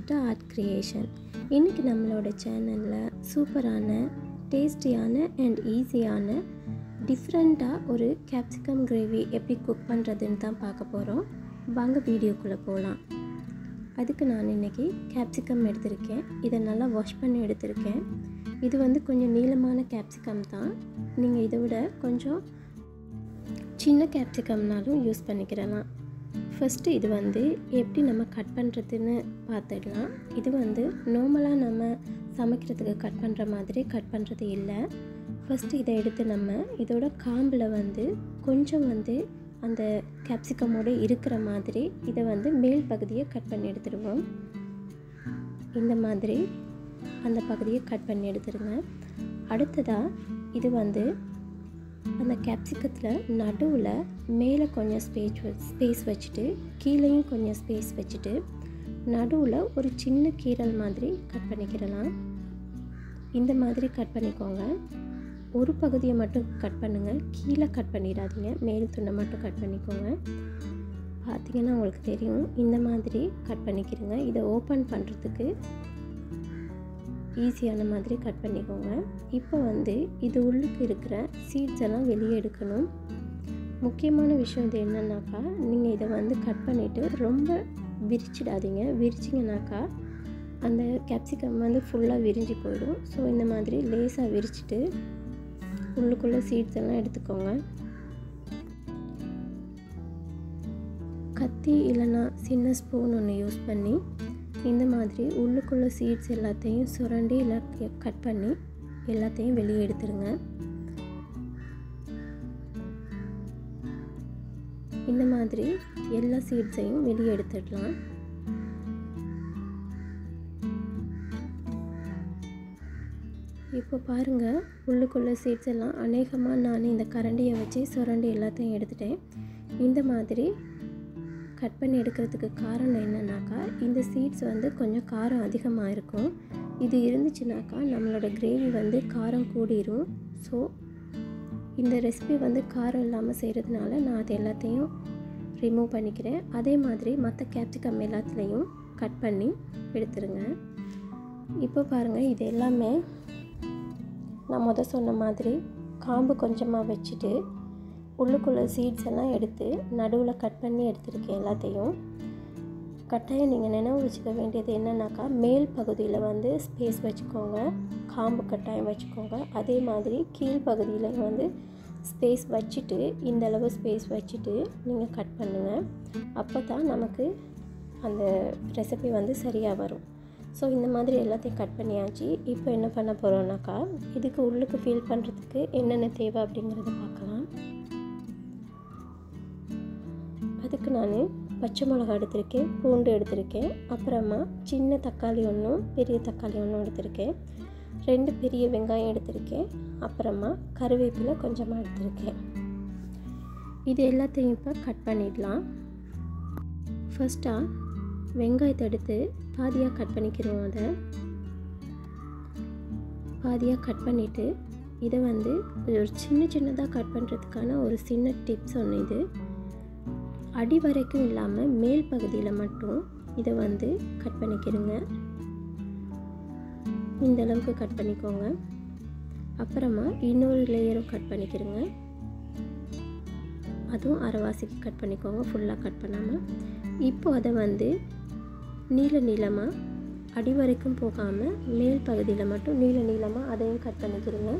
Anvita Art Creation. இன்னைக்கு நம்மளோட சேனலில் சூப்பரான டேஸ்டியான அண்ட் ஈஸியான டிஃப்ரெண்ட்டாக ஒரு கேப்சிகம் கிரேவி எப்படி குக் பண்ணுறதுன்னு தான் பார்க்க போகிறோம். வாங்க வீடியோக்குள்ளே போகலாம். அதுக்கு நான் இன்றைக்கி கேப்சிகம் எடுத்திருக்கேன். இதை நல்லா வாஷ் பண்ணி எடுத்திருக்கேன். இது கொஞ்சம் நீளமான கேப்சிகம் தான். நீங்கள் இதை விட கொஞ்சம் சின்ன கேப்சிகம்னாலும் யூஸ் பண்ணிக்கிறலாம். ஃபஸ்ட்டு இது எப்படி நம்ம கட் பண்ணுறதுன்னு பார்த்துடலாம். இது நார்மலாக நம்ம சமைக்கிறதுக்கு கட் பண்ணுற மாதிரி கட் பண்ணுறது இல்லை. ஃபஸ்ட்டு இதை எடுத்து நம்ம இதோட காம்பில் கொஞ்சம் அந்த கேப்சிகமோடு இருக்கிற மாதிரி இதை மேல் பகுதியை கட் பண்ணி எடுத்துடுவோம். இந்த மாதிரி அந்த பகுதியை கட் பண்ணி எடுத்துடுங்க. அடுத்ததாக இது அந்த கேப்சிகத்தில் நடுவில் மேலே கொஞ்சம் ஸ்பேஸ் வச்சுட்டு கீழேயும் கொஞ்சம் ஸ்பேஸ் வச்சுட்டு நடுவில் ஒரு சின்ன கீரல் மாதிரி கட் பண்ணிக்கிறலாம். இந்த மாதிரி கட் பண்ணிக்கோங்க. ஒரு பகுதியை மட்டும் கட் பண்ணுங்கள், கீழே கட் பண்ணிடாதீங்க. மேல் துண்டை மட்டும் கட் பண்ணிக்கோங்க. பார்த்திங்கன்னா உங்களுக்கு தெரியும். இந்த மாதிரி கட் பண்ணிக்கிறங்க. இதை ஓப்பன் பண்ணுறதுக்கு ஈஸியான மாதிரி கட் பண்ணிக்கோங்க. இப்போ இது உள்ளுக்கு இருக்கிற சீட்ஸ் எல்லாம் வெளியே எடுக்கணும். முக்கியமான விஷயம் இது என்னன்னாக்கா, நீங்கள் இதை கட் பண்ணிவிட்டு ரொம்ப விரிச்சிடாதீங்க. விரிச்சிங்கனாக்கா அந்த கேப்சிகம் ஃபுல்லாக விரிஞ்சு போயிடும். ஸோ இந்த மாதிரி லேசாக விரிச்சிட்டு உள்ளுக்குள்ளே சீட்ஸ் எல்லாம் எடுத்துக்கோங்க. கத்தி இல்லைன்னா சின்ன ஸ்பூன் ஒன்று யூஸ் பண்ணி இந்த மாதிரி உள்ளுக்குள்ளே சீட்ஸ் எல்லாத்தையும் சுரண்டி இல்லை கட் பண்ணி எல்லாத்தையும் வெளியே எடுத்துருங்க. இந்த மாதிரி எல்லா சீட்ஸையும் வெளியே எடுத்துடலாம். இப்போ பாருங்கள், உள்ளுக்குள்ளே சீட்ஸ் எல்லாம் அநேகமாக நான் இந்த கரண்டியை வச்சு சுரண்டி எல்லாத்தையும் எடுத்துட்டேன். இந்த மாதிரி கட் பண்ணி எடுக்கிறதுக்கு காரணம் என்னன்னாக்கா, இந்த சீட்ஸ் கொஞ்சம் காரம் அதிகமாக இருக்கும். இது இருந்துச்சுனாக்கா நம்மளோட கிரேவி காரம் கூடிரும். ஸோ இந்த ரெசிபி காரம் இல்லாமல் செய்கிறதுனால நான் அது எல்லாத்தையும் ரிமூவ் பண்ணிக்கிறேன். அதே மாதிரி மற்ற கேப்சிகம் எல்லாத்துலேயும் கட் பண்ணி எடுத்துருங்க. இப்போ பாருங்கள், இது எல்லாமே நான் சொன்ன மாதிரி காம்பு கொஞ்சமாக வச்சுட்டு உள்ளுக்குள்ளே சீட்ஸ் எல்லாம் எடுத்து நடுவில் கட் பண்ணி எடுத்துருக்கேன் எல்லாத்தையும். கட்டாயம் நீங்கள் நினைவு வச்சுக்க வேண்டியது என்னன்னாக்கா, மேல் பகுதியில் ஸ்பேஸ் வச்சுக்கோங்க, காம்பு கட்டாயம் வச்சுக்கோங்க. அதே மாதிரி கீழ்ப்பகுதியில் ஸ்பேஸ் வச்சுட்டு இந்தளவு ஸ்பேஸ் வச்சுட்டு நீங்கள் கட் பண்ணுங்கள். அப்போ தான் நமக்கு அந்த ரெசிபி சரியாக வரும். ஸோ இந்த மாதிரி எல்லாத்தையும் கட் பண்ணியாச்சு. இப்போ என்ன பண்ண போகிறோம்னாக்கா, இதுக்கு உள்ளுக்கு ஃபில் பண்ணுறதுக்கு என்னென்ன தேவை அப்படிங்கிறத பார்க்கலாம். அதுக்கு நான் பச்சை மிளகா எடுத்திருக்கேன், பூண்டு எடுத்திருக்கேன், அப்புறமா சின்ன தக்காளி ஒன்றும் பெரிய தக்காளி ஒன்றும் எடுத்திருக்கேன், 2 பெரிய வெங்காயம் எடுத்திருக்கேன், அப்புறமா கருவேப்பிலை கொஞ்சமாக எடுத்திருக்கேன். இது எல்லாத்தையும் இப்போ கட் பண்ணிடலாம். ஃபஸ்ட்டாக வெங்காயத்தை எடுத்து பாதியாக கட் பண்ணிக்கிறோம். அதை பாதியாக கட் பண்ணிவிட்டு இதை ஒரு சின்னதாக கட் பண்ணுறதுக்கான ஒரு சின்ன டிப்ஸ் ஒன்று. இது அடி வரைக்கும் இல்லாமல் மேல் பகுதியில் மட்டும் இதை கட் பண்ணிக்கிறங்க. இந்த அளவுக்கு கட் பண்ணிக்கோங்க. அப்புறமா இன்னொரு லேயரும் கட் பண்ணிக்கிறங்க. அதுவும் அரைவாசிக்கு கட் பண்ணிக்கோங்க, ஃபுல்லாக கட் பண்ணாமல். இப்போ அதை நீளமாக அடி வரைக்கும் போகாமல் மேல் பகுதியில் மட்டும் நீளமாக அதையும் கட் பண்ணிக்கிறங்க.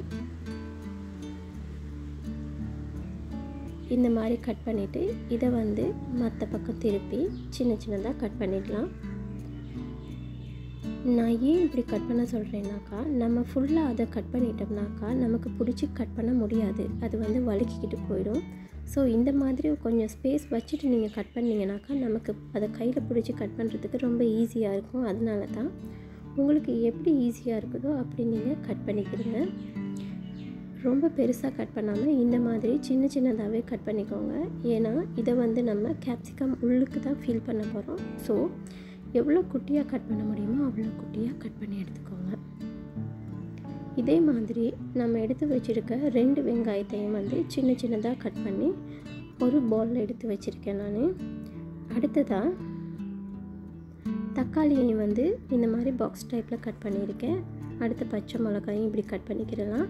இந்த மாதிரி கட் பண்ணிவிட்டு இதை மற்ற பக்கம் திருப்பி சின்னதாக கட் பண்ணிடலாம். நான் ஏன் இப்படி கட் பண்ண சொல்கிறேன்னாக்கா, நம்ம ஃபுல்லாக அதை கட் பண்ணிட்டோம்னாக்கா நமக்கு பிடிச்சி கட் பண்ண முடியாது. அது வழுக்கிக்கிட்டு போயிடும். ஸோ இந்த மாதிரி கொஞ்சம் ஸ்பேஸ் வச்சுட்டு நீங்கள் கட் பண்ணிங்கனாக்கா நமக்கு அதை கையில் பிடிச்சி கட் பண்ணுறதுக்கு ரொம்ப ஈஸியாக இருக்கும். அதனால தான் உங்களுக்கு எப்படி ஈஸியாக இருக்குதோ அப்படி நீங்கள் கட் பண்ணிக்கிறீங்க. ரொம்ப பெருசாக கட் பண்ணாமல் இந்த மாதிரி சின்னதாகவே கட் பண்ணிக்கோங்க. ஏன்னா இதை நம்ம கேப்சிகம் உள்ளுக்கு தான் ஃபில் பண்ண போகிறோம். ஸோ எவ்வளோ குட்டியாக கட் பண்ண முடியுமோ அவ்வளோ குட்டியாக கட் பண்ணி எடுத்துக்கோங்க. இதே மாதிரி நம்ம எடுத்து வச்சுருக்க 2 வெங்காயத்தையும் சின்னதாக கட் பண்ணி ஒரு பவுலில் எடுத்து வச்சுருக்கேன் நான். அடுத்ததாக தக்காளியை வந்து இந்த மாதிரி பாக்ஸ் டைப்பில் கட் பண்ணியிருக்கேன். அடுத்து பச்சை மிளகாயும் இப்படி கட் பண்ணிக்கிடலாம்.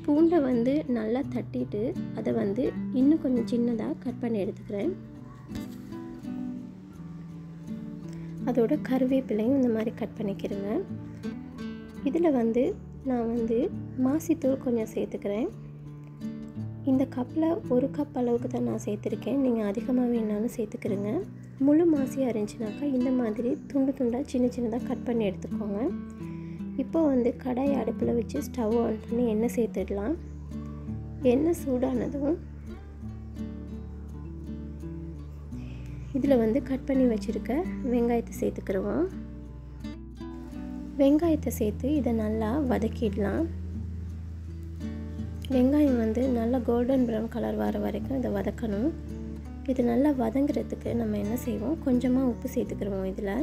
பூண்டை வந்து நல்லா தட்டிட்டு அதை வந்து இன்னும் கொஞ்சம் சின்னதாக கட் பண்ணி எடுத்துக்கிறேன். அதோட கருவேப்பிலையும் இந்த மாதிரி கட் பண்ணிக்கிறேங்க. இதில் வந்து நான் வந்து மாசித்தூள் கொஞ்சம் சேர்த்துக்கிறேன். இந்த கப்பில் 1 கப் அளவுக்கு தான் நான் சேர்த்துருக்கேன். நீங்கள் அதிகமாக வேணாலும் சேர்த்துக்கிறேங்க. முழு மாசியாக இருந்துச்சுனாக்கா இந்த மாதிரி துண்டு துண்டாக சின்ன சின்னதாக கட் பண்ணி எடுத்துக்கோங்க. இப்போ வந்து கடாயை அடுப்பில் வச்சு ஸ்டவ் ஆன் பண்ணி எண்ணெய் சேர்த்துடலாம். எண்ணெய் சூடானதும் இதில் வந்து கட் பண்ணி வச்சுருக்க வெங்காயத்தை சேர்த்துக்கிறோம். வெங்காயத்தை சேர்த்து இதை நல்லா வதக்கிடலாம். வெங்காயம் வந்து நல்லா கோல்டன் ப்ரௌன் கலர் வர வரைக்கும் இதை வதக்கணும். இது நல்லா வதங்குறதுக்கு நம்ம என்ன செய்வோம், கொஞ்சமாக உப்பு சேர்த்துக்கிறோம். இதில்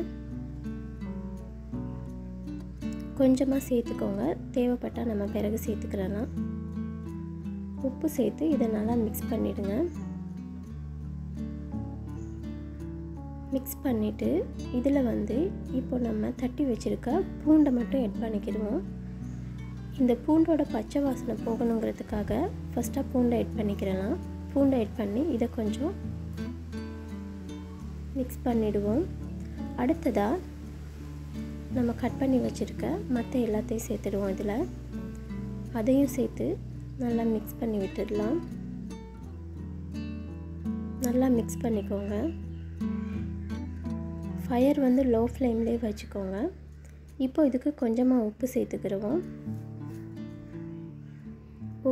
கொஞ்சமாக சேர்த்துக்கோங்க, தேவைப்பட்டால் நம்ம பிறகு சேர்த்துக்கிறலாம். உப்பு சேர்த்து இதை நல்லா மிக்ஸ் பண்ணிவிடுங்க. மிக்ஸ் பண்ணிவிட்டு இதில் வந்து இப்போ நம்ம தட்டி வச்சுருக்க பூண்டை மட்டும் ஆட் பண்ணிக்கிடுவோம். இந்த பூண்டோட பச்சை வாசனை போகணுங்கிறதுக்காக ஃபஸ்ட்டாக பூண்டை ஆட் பண்ணிக்கிறலாம். பூண்டை ஆட் பண்ணி இதை கொஞ்சம் மிக்ஸ் பண்ணிவிடுவோம். அடுத்ததாக நம்ம கட் பண்ணி வச்சுருக்க மற்ற எல்லாத்தையும் சேர்த்துடுவோம். இதில் அதையும் சேர்த்து நல்லா மிக்ஸ் பண்ணி விட்டுடலாம். நல்லா மிக்ஸ் பண்ணிக்கோங்க. ஃபயர் வந்து லோ ஃப்ளேம்லேயே வச்சுக்கோங்க. இப்போ இதுக்கு கொஞ்சமாக உப்பு சேர்த்துக்கிடுவோம்.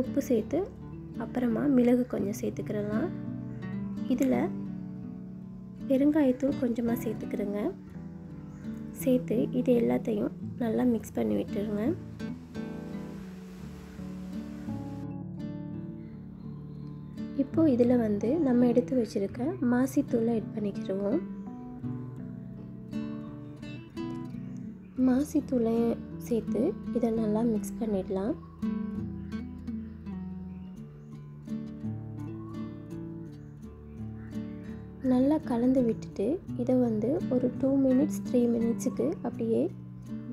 உப்பு சேர்த்து அப்புறமா மிளகு கொஞ்சம் சேர்த்துக்கிடலாம். இதில் பெருங்காயத்தூள் கொஞ்சமாக சேர்த்துக்கிறேங்க. சேர்த்து இது எல்லாத்தையும் நல்லா மிக்ஸ் பண்ணி விட்டுருங்க. இப்போது இதில் வந்து நம்ம எடுத்து வச்சுருக்க மாசித்தூளை ஆட் பண்ணிக்கிடுவோம். மாசித்தூளை சேர்த்து இதை நல்லா மிக்ஸ் பண்ணிடலாம். நல்லா கலந்து விட்டுட்டு இதை வந்து ஒரு 2 மினிட்ஸ் 3 மினிட்ஸுக்கு அப்படியே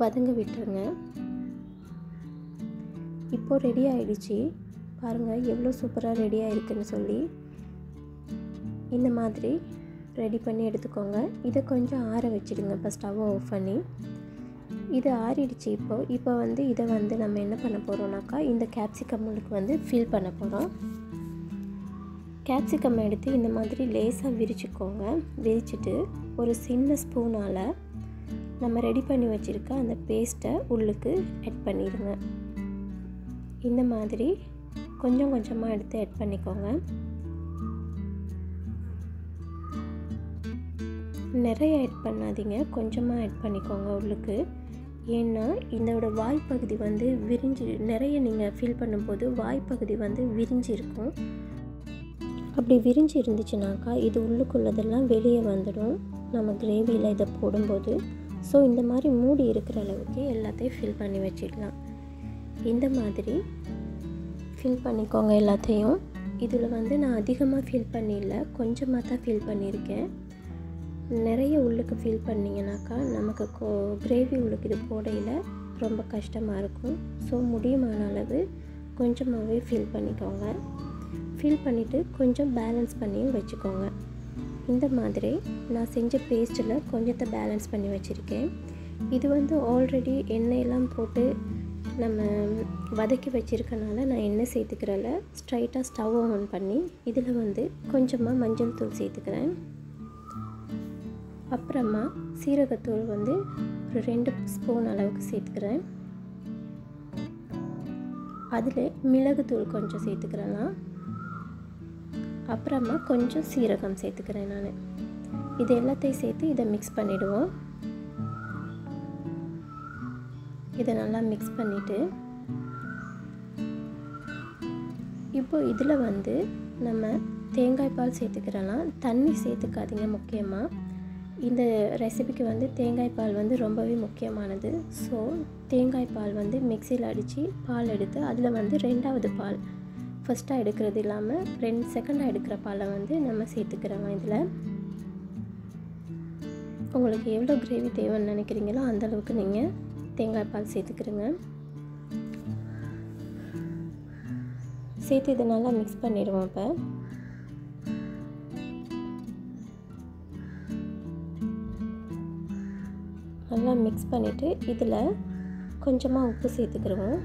வதங்க விட்டுருங்க. இப்போது ரெடி ஆகிடுச்சு. பாருங்கள் எவ்வளோ சூப்பராக ரெடி ஆகிருக்குன்னு சொல்லி. இந்த மாதிரி ரெடி பண்ணி எடுத்துக்கோங்க. இதை கொஞ்சம் ஆற வச்சுடுங்க. இப்போ ஸ்டவ்வை ஆஃப் பண்ணி இது ஆறிடுச்சு. இப்போ வந்து இதை வந்து நம்ம என்ன பண்ண போகிறோம்னாக்கா இந்த கேப்சிகம் முழுக்கு வந்து ஃபில் பண்ண போகிறோம். கேப்சிகம் எடுத்து இந்த மாதிரி லேசாக விரிச்சுக்கோங்க. விரிச்சிட்டு ஒரு சின்ன ஸ்பூனால் நம்ம ரெடி பண்ணி வச்சுருக்க அந்த பேஸ்ட்டை உள்ளுக்கு ஆட் பண்ணிடுங்க. இந்த மாதிரி கொஞ்சம் கொஞ்சமாக எடுத்து ஆட் பண்ணிக்கோங்க. நிறைய ஆட் பண்ணாதீங்க, கொஞ்சமாக ஆட் பண்ணிக்கோங்க உள்ளுக்கு. ஏன்னா இதோட வாய்ப்பகுதி வந்து விரிஞ்சு நிறைய நீங்கள் ஃபில் பண்ணும்போது வாய்ப்பகுதி வந்து விரிஞ்சு இருக்கும். அப்படி விரிஞ்சு இருந்துச்சுனாக்கா இது உள்ளுக்குள்ளதெல்லாம் வெளியே வந்துடும் நம்ம கிரேவியில் இதை போடும்போது. ஸோ இந்த மாதிரி மூடி இருக்கிற அளவுக்கு எல்லாத்தையும் ஃபில் பண்ணி வச்சிடலாம். இந்த மாதிரி ஃபில் பண்ணிக்கோங்க எல்லாத்தையும். இதில் வந்து நான் அதிகமாக ஃபில் பண்ணிடல, கொஞ்சமாக தான் ஃபில் பண்ணியிருக்கேன். நிறைய உள்ளுக்கு ஃபில் பண்ணிங்கனாக்கா நமக்கு கிரேவி உள்ளுக்கு இது போடையில் ரொம்ப கஷ்டமாக இருக்கும். ஸோ முடியுமான அளவு கொஞ்சமாகவே ஃபில் பண்ணிக்கோங்க. ஃபில் பண்ணிவிட்டு கொஞ்சம் பேலன்ஸ் பண்ணியும் வச்சுக்கோங்க. இந்த மாதிரி நான் செஞ்ச பேஸ்ட்டில் கொஞ்சத்தை பேலன்ஸ் பண்ணி வச்சுருக்கேன். இது வந்து ஆல்ரெடி எண்ணெயெல்லாம் போட்டு நம்ம வதக்கி வச்சுருக்கனால நான் எண்ணெய் சேர்த்துக்கிறல. ஸ்ட்ரைட்டாக ஸ்டவ் ஆன் பண்ணி இதில் வந்து கொஞ்சமாக மஞ்சள் தூள் சேர்த்துக்கிறேன். அப்புறமா சீரகத்தூள் வந்து ஒரு 2 ஸ்பூன் அளவுக்கு சேர்த்துக்கிறேன். அதில் மிளகுத்தூள் கொஞ்சம் சேர்த்துக்கிறேன்னா, அப்புறமா கொஞ்சம் சீரகம் சேர்த்துக்கிறேன் நான். இது எல்லாத்தையும் சேர்த்து இதை மிக்ஸ் பண்ணிவிடுவோம். இதை நல்லா மிக்ஸ் பண்ணிவிட்டு இப்போ இதில் வந்து நம்ம தேங்காய் பால் சேர்த்துக்கிறலாம். தண்ணி சேர்த்துக்காதீங்க. முக்கியமாக இந்த ரெசிபிக்கு வந்து தேங்காய் பால் வந்து ரொம்பவே முக்கியமானது. ஸோ தேங்காய் பால் வந்து மிக்சியில் அடித்து பால் எடுத்து அதில் வந்து 2வது பால் ஃபஸ்ட்டாக எடுக்கிறது இல்லாமல் 2 செகண்டாக எடுக்கிற பாலை வந்து நம்ம சேர்த்துக்கிறோம். இதில் உங்களுக்கு எவ்வளோ கிரேவி தேவைன்னு நினைக்கிறீங்களோ அந்தளவுக்கு நீங்கள் தேங்காய் பால் சேர்த்துக்கிறங்க. சேர்த்து இதை நல்லா மிக்ஸ் பண்ணிடுவோம். இப்போ நல்லா மிக்ஸ் பண்ணிவிட்டு இதில் கொஞ்சமாக உப்பு சேர்த்துக்கிடுவோம்.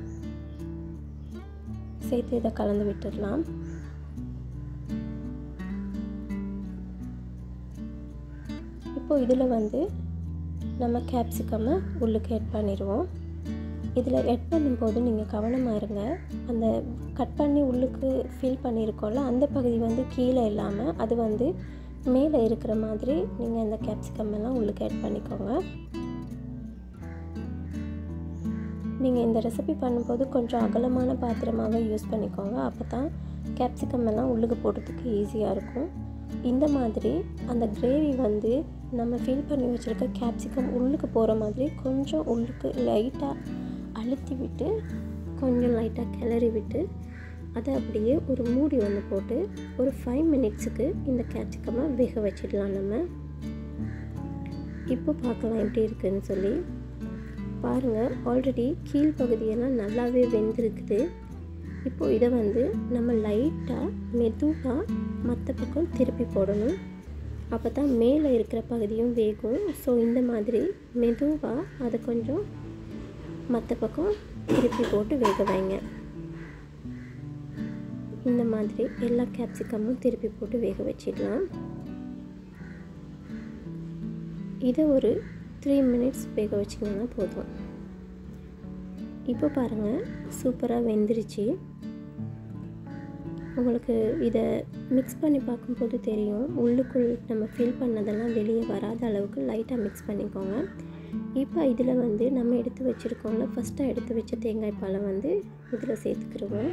சேர்த்து இதை கலந்து விட்டுடலாம். இப்போது இதில் வந்து நம்ம கேப்சிகம்மை உள்ளுக்கு ஆட் பண்ணிடுவோம். இதில் ஆட் பண்ணும்போது நீங்கள் கவனமாக இருங்க. அந்த கட் பண்ணி உள்ளுக்கு ஃபில் பண்ணியிருக்கோம்ல, அந்த பகுதி வந்து கீழே இல்லாமல் அது வந்து மேலே இருக்கிற மாதிரி நீங்கள் இந்த கேப்சிகம் எல்லாம் உள்ளுக்கு ஆட் பண்ணிக்கோங்க. நீங்கள் இந்த ரெசிபி பண்ணும்போது கொஞ்சம் அகலமான பாத்திரமாகவே யூஸ் பண்ணிக்கோங்க. அப்போ தான் கேப்சிகம் எல்லாம் உள்ளுக்கு போடுறதுக்கு ஈஸியாக இருக்கும். இந்த மாதிரி அந்த கிரேவி வந்து நம்ம ஃபில் பண்ணி வச்சுருக்க கேப்சிகம் உள்ளுக்கு போகிற மாதிரி கொஞ்சம் உள்ளுக்கு லைட்டாக அழுத்தி விட்டு கொஞ்சம் லைட்டாக கிளறி விட்டு அதை அப்படியே ஒரு மூடி ஒன்று போட்டு ஒரு 5 மினிட்ஸுக்கு இந்த கேப்சிகமை வேக வச்சிடலாம். நம்ம இப்போ பார்க்கலாம் எப்படி இருக்குதுன்னு சொல்லி. பாருங்கள், ஆல்ரெடி கீழ்ப்பகுதியெல்லாம் நல்லாவே வெந்திருக்குது. இப்போது இதை வந்து நம்ம லைட்டாக மெதுவாக மற்ற பக்கம் திருப்பி போடணும். அப்போ தான் மேலே இருக்கிற பகுதியும் வேகும். ஸோ இந்த மாதிரி மெதுவாக அதை கொஞ்சம் மற்ற பக்கம் திருப்பி போட்டு வேக வைங்க. இந்த மாதிரி எல்லா கேப்சிகமும் திருப்பி போட்டு வேக வச்சிடலாம். இதை ஒரு 3 மினிட்ஸ் வேக வச்சிங்கன்னா போதும். இப்போ பாருங்கள், சூப்பராக வெந்துருச்சு. உங்களுக்கு இதை மிக்ஸ் பண்ணி பார்க்கும்போது தெரியும், உள்ளுக்குள் நம்ம ஃபில் பண்ணதெல்லாம் வெளியே வராத அளவுக்கு லைட்டாக மிக்ஸ் பண்ணிக்கோங்க. இப்போ இதில் வந்து நம்ம எடுத்து வச்சுருக்கோம்ல, ஃபஸ்ட்டாக எடுத்து வச்ச தேங்காய் பாலை வந்து இதில் சேர்த்துக்கிடுவோம்.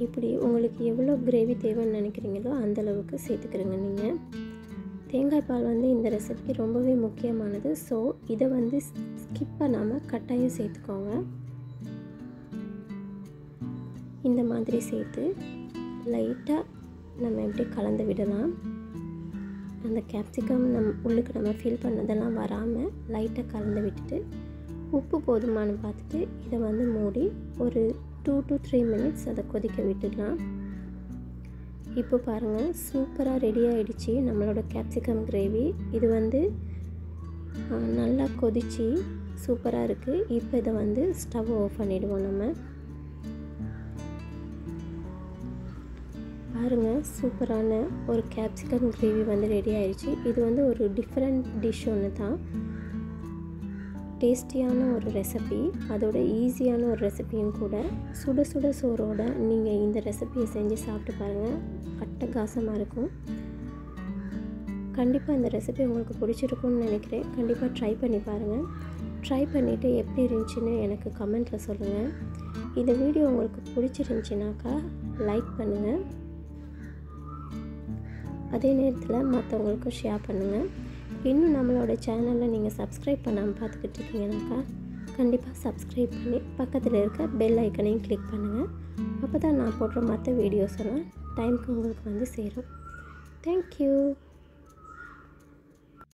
இப்படி உங்களுக்கு எவ்வளோ கிரேவி தேவைன்னு நினைக்கிறீங்களோ அந்தளவுக்கு சேர்த்துக்கிறங்க. நீங்கள் தேங்காய் பால் வந்து இந்த ரெசிபிக்கு ரொம்பவே முக்கியமானது. ஸோ இதை வந்து ஸ்கிப் பண்ணாமல் கட்டாயம் சேர்த்துக்கோங்க. இந்த மாதிரி சேர்த்து லைட்டாக நம்ம எப்படி கலந்து விடலாம். அந்த கேப்சிகம் உள்ளுக்கு நம்ம ஃபில் பண்ணதெல்லாம் வராமல் லைட்டாக கலந்து விட்டுட்டு உப்பு போதுமானு பார்த்துட்டு இதை வந்து மூடி ஒரு 2 to 3 மினிட்ஸ் அதை கொதிக்க விட்டுடலாம். இப்போ பாருங்கள், சூப்பராக ரெடி ஆகிடுச்சு நம்மளோட கேப்சிகம் கிரேவி. இது வந்து நல்லா கொதிச்சு சூப்பராக இருக்குது. இப்போ இதை வந்து ஸ்டவ் ஆஃப் பண்ணிவிடுவோம். நம்ம பாருங்கள், சூப்பரான ஒரு கேப்சிகம் கிரேவி வந்து ரெடி ஆகிடுச்சு. இது வந்து ஒரு டிஃப்ரெண்ட் டிஷ் ஒன்று தான். டேஸ்டியான ஒரு ரெசிபி, அதோட ஈஸியான ஒரு ரெசிபியும் கூட. சுட சுட சோறோட நீங்கள் இந்த ரெசிபியை செஞ்சு சாப்பிட்டு பாருங்கள், அட்டகாசமாக இருக்கும். கண்டிப்பாக இந்த ரெசிபி உங்களுக்கு பிடிச்சிருக்கும்னு நினைக்கிறேன். கண்டிப்பாக ட்ரை பண்ணி பாருங்கள். ட்ரை பண்ணிவிட்டு எப்படி இருந்துச்சுன்னு எனக்கு கமெண்ட்டில் சொல்லுங்கள். இந்த வீடியோ உங்களுக்கு பிடிச்சிருந்துச்சினாக்கா லைக் பண்ணுங்கள். அதே நேரத்தில் மற்றவங்களுக்கும் ஷேர் பண்ணுங்கள். இன்னும் நம்மளோட சேனலில் நீங்கள் சப்ஸ்கிரைப் பண்ணாமல் பார்த்துக்கிட்டு இருக்கீங்கனாக்கா கண்டிப்பாக சப்ஸ்கிரைப் பண்ணி பக்கத்தில் இருக்க பெல் ஐக்கனையும் கிளிக் பண்ணுங்கள். அப்போ தான் நான் போடுற மற்ற வீடியோஸ் எல்லாம் டைமுக்கு உங்களுக்கு வந்து சேரும். தேங்க்யூ.